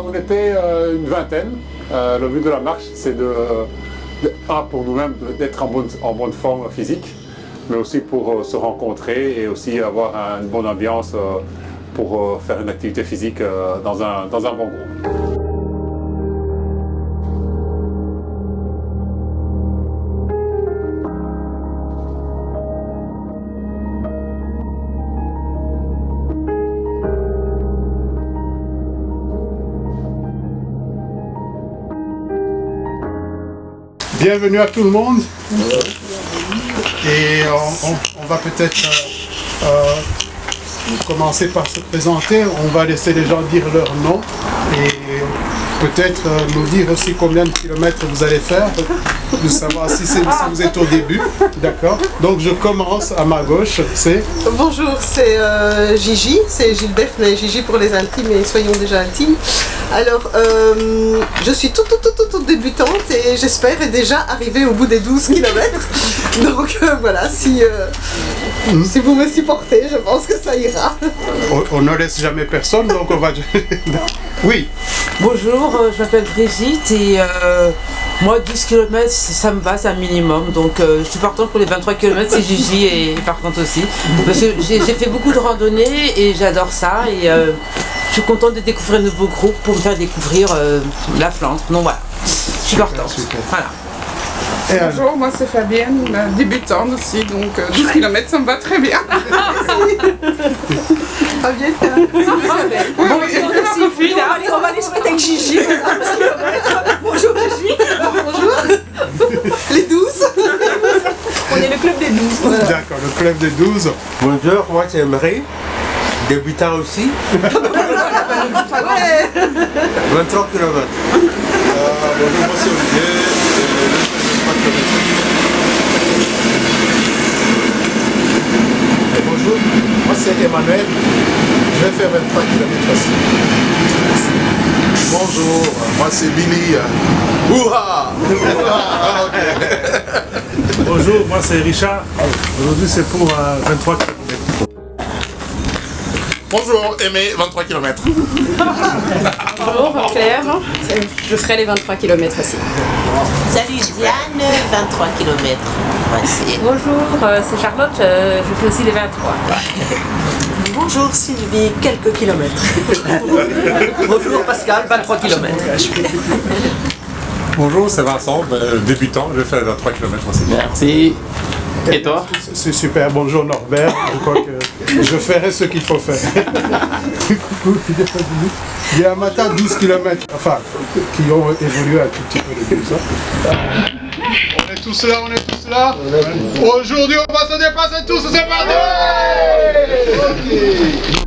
on était une vingtaine. Le but de la marche, c'est pour nous-mêmes d'être en bonne forme physique, mais aussi pour se rencontrer et aussi avoir une bonne ambiance pour faire une activité physique dans un bon groupe. Bienvenue à tout le monde. Et on va peut-être commencer par se présenter. On va laisser les gens dire leur nom et peut-être nous dire aussi combien de kilomètres vous allez faire, de savoir si vous êtes au début. D'accord. Donc je commence à ma gauche. C'est... Bonjour, c'est Gigi, c'est Gilbert, mais Gigi pour les intimes et soyons déjà intimes. Alors, je suis toute débutante et j'espère déjà arriver au bout des 12 km. Donc voilà, si vous me supportez, je pense que ça ira. On ne laisse jamais personne, donc on va... Oui. Bonjour, je m'appelle Brigitte et moi 12 km ça me va, c'est un minimum. Donc je suis partante pour les 23 km, c'est Gigi et par contre aussi. Parce que j'ai fait beaucoup de randonnées et j'adore ça et je suis contente de découvrir un nouveau groupe pour me faire découvrir la Flandre. Donc voilà, je suis partante. Voilà. Bonjour, moi c'est Fabienne, débutante aussi, donc 12 km ça me va très bien. Fabienne, on va aller se mettre avec Gigi. Bonjour Gigi. bonjour. Les 12. On est le club des 12. Voilà. D'accord, le club des 12. Bonjour, moi c'est Marie, débutant aussi. Ouais. 23 km. Bonjour, moi c'est Olivier, Bonjour, moi c'est Emmanuel. Je vais faire 23 km aussi. bonjour, moi c'est Billy. Ouha! Bonjour, moi c'est Richard. Aujourd'hui c'est pour 23 km. Bonjour, Aimé, 23 km. Bonjour Claire. Je ferai les 23 km aussi. Salut Diane, 23 km. Voici. Bonjour, c'est Charlotte, je fais aussi les 23. Bonjour Sylvie, quelques kilomètres. Bonjour Pascal, 23 km. Bonjour, c'est Vincent, débutant, je fais 23 km aussi. Merci. Et toi? C'est super. Bonjour Norbert. Je crois que je ferai ce qu'il faut faire. Il y a un matin 12 km, enfin, qui ont évolué un tout petit peu de ça. On est tous là, on est tous là. Aujourd'hui, on va se dépasser tous, c'est parti! Ok.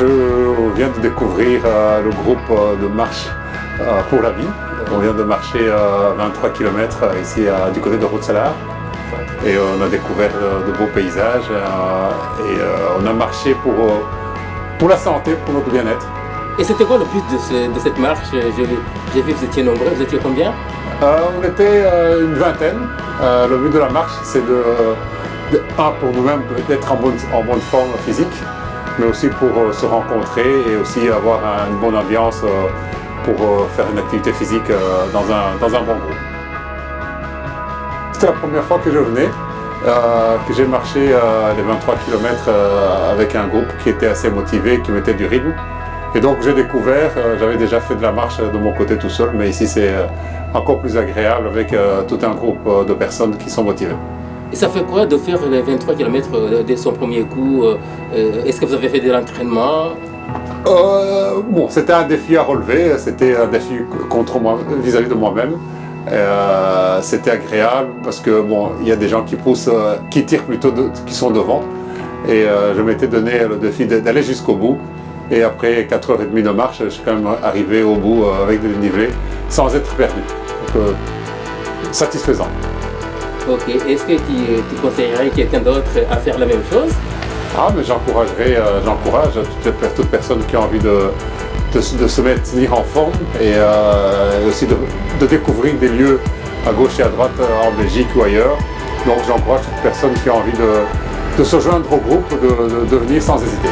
Je viens de découvrir le groupe de marche pour la vie. On vient de marcher 23 km ici du côté de Roetselare. Et on a découvert de beaux paysages et on a marché pour la santé, pour notre bien-être. Et c'était quoi le but de cette marche? J'ai vu que vous étiez nombreux, vous étiez combien? On était une vingtaine. Le but de la marche, c'est pour nous-mêmes d'être en bonne forme physique, mais aussi pour se rencontrer et aussi avoir une bonne ambiance pour faire une activité physique dans un bon groupe. C'était la première fois que je venais, que j'ai marché les 23 km avec un groupe qui était assez motivé, qui mettait du rythme. Et donc j'ai découvert, j'avais déjà fait de la marche de mon côté tout seul, mais ici c'est encore plus agréable avec tout un groupe de personnes qui sont motivées. Et ça fait quoi de faire les 23 km dès son premier coup? Est-ce que vous avez fait de l'entraînement? Bon, c'était un défi à relever, c'était un défi contre moi, vis-à-vis de moi-même. C'était agréable parce que bon, il y a des gens qui poussent, qui tirent plutôt, qui sont devant. Et je m'étais donné le défi d'aller jusqu'au bout. Et après 4h30 de marche, je suis quand même arrivé au bout avec des dénivelés sans être perdu. Donc, satisfaisant. Ok, est-ce que tu conseillerais quelqu'un d'autre à faire la même chose? Ah, mais j'encourage toute personne qui a envie de se maintenir en forme et aussi de découvrir des lieux à gauche et à droite en Belgique ou ailleurs. Donc j'encourage toute personne qui a envie de se joindre au groupe, de venir sans hésiter.